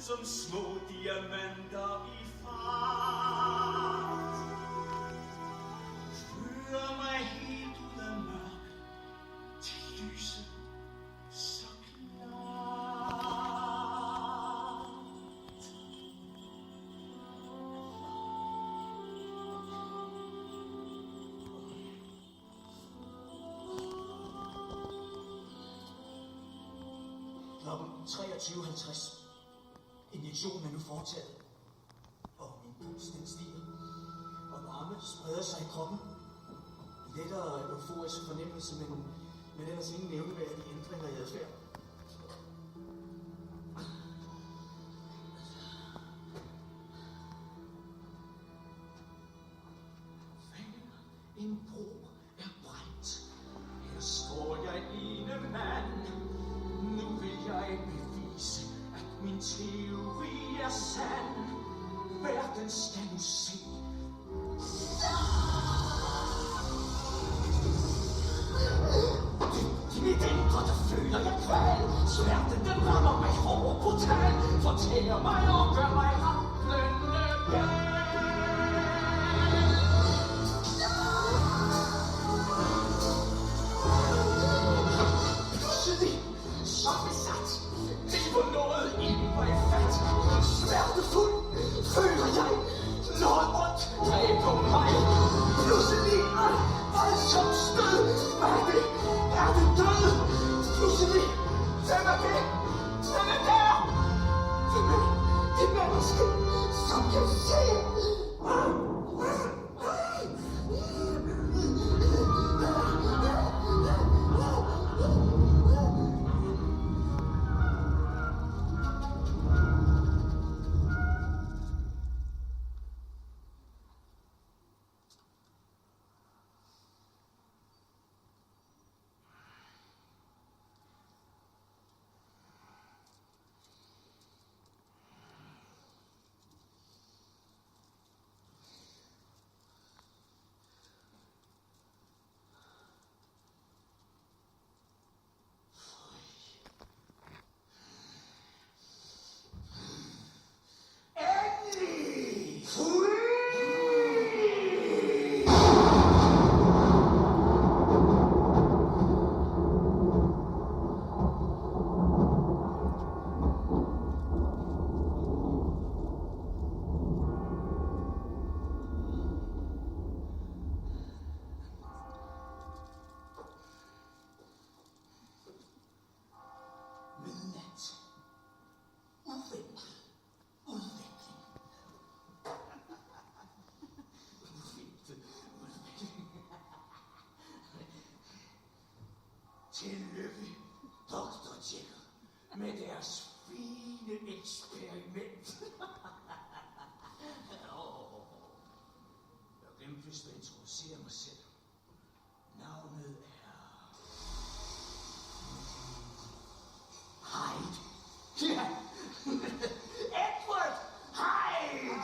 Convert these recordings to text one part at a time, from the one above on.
som små diamanter i fart. Fører mig helt ud af mørk til lyset så klart. Klokken 23:50. Injektionen er nu foretaget. Og min puls den stiger. Og varme spreder sig i kroppen. Lettere euforisk fornemmelse, men ellers ingen nævneværdige ændringer i adfærd. En bro er brændt. Her står jeg ene mand. Nu vil jeg bevise, at min teori er sand. Verden skal nu se. I mit indre, der føler jeg kval. Smerten, den rammer mig hård og brutal. Fortæller mig og gør mig ramlende gal. Så besat, det var noget i mig fat. Smertefuld føler jeg noget ondt dræb på mig. Pludselig voldsomt stød. Hvad er det? Er det død? Pludselig, hvem er det? Hvem er der? Hvem er det menneske, som kan se? Tillykke, Dr. Jekyll, med deres fine eksperiment. Jeg glemte vist at introducere mig selv. Navnet er Hyde. Ja, Edward Hyde.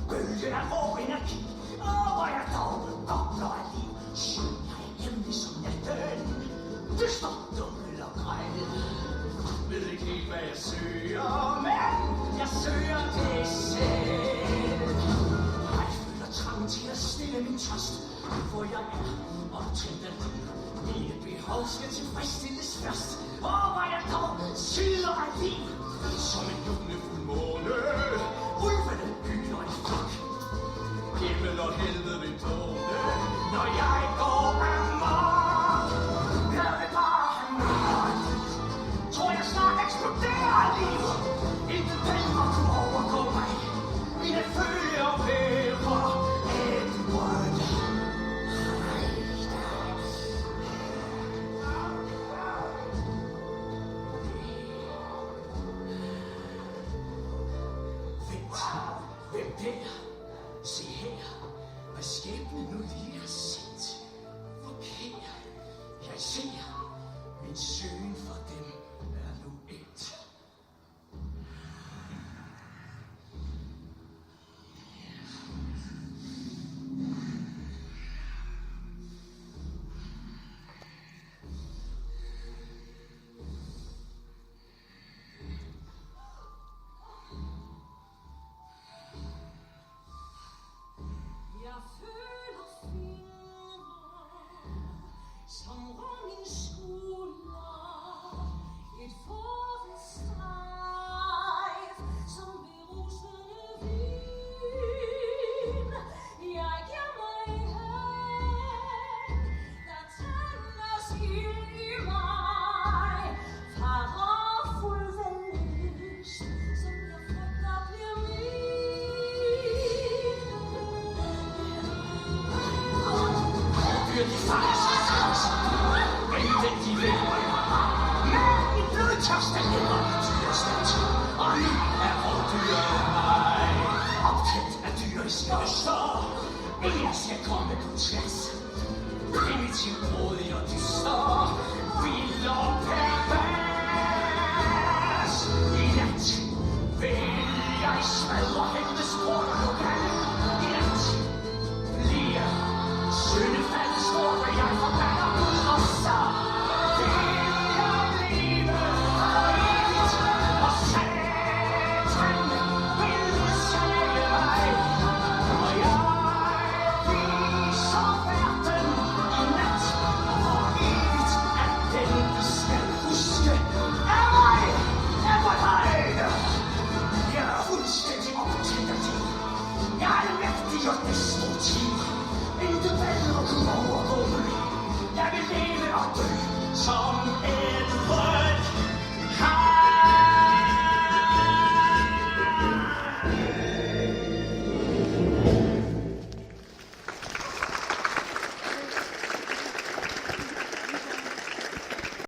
Bølge af rå energi. Hvor jeg dog bobler af liv. Skøn jeg hemmelig som natten. Dyster, dummel og grej. Ved ikke helt hvad jeg søger, men jeg søger det selv. Jeg føler trangen til at stille min tørst. Hvor jeg er optændt af liv. Mine behov skal tilfredsstilles først. Hvor jeg dog syder af liv. Som en lunefuld måne. Ulvene hyler i flok. Himmel og helvede vil tåle, når jeg går amok. Jeg vil bare have mere liv. Tror jeg snart eksploderer livet. Intet bedre kunne overgå mig. Mine følger væver Edward Hyde. Hvem der? Se her, hvad skæbnen nu lige har sendt. Okay, jeg ser, min søgen for dem er nu endt. de falske grænser. Men de ved, hvor jeg var. Men min blodtørst er længere i dyrestat. Og nu er rovdyret mig. Opkendt af dyriske øster. Ingen skal komme på tværs. Primitiv, grådig og dyster. Vild og pervers. I nat vil jeg smadre hendes grund og lokal. I nat bliver syndefaldet stort, og jeg forbander ud, og så vil jeg leve for evigt. Og Satan vil sjæle mig, og jeg viser verden i nat. Og for evigt at den vi skal huske er mig, er for dig. Jeg er fuldstændig optaget af det. Jeg er almægtig og destruktiv. Intet bedre kunne overgå mig. Jeg vil leve og dø som et røv.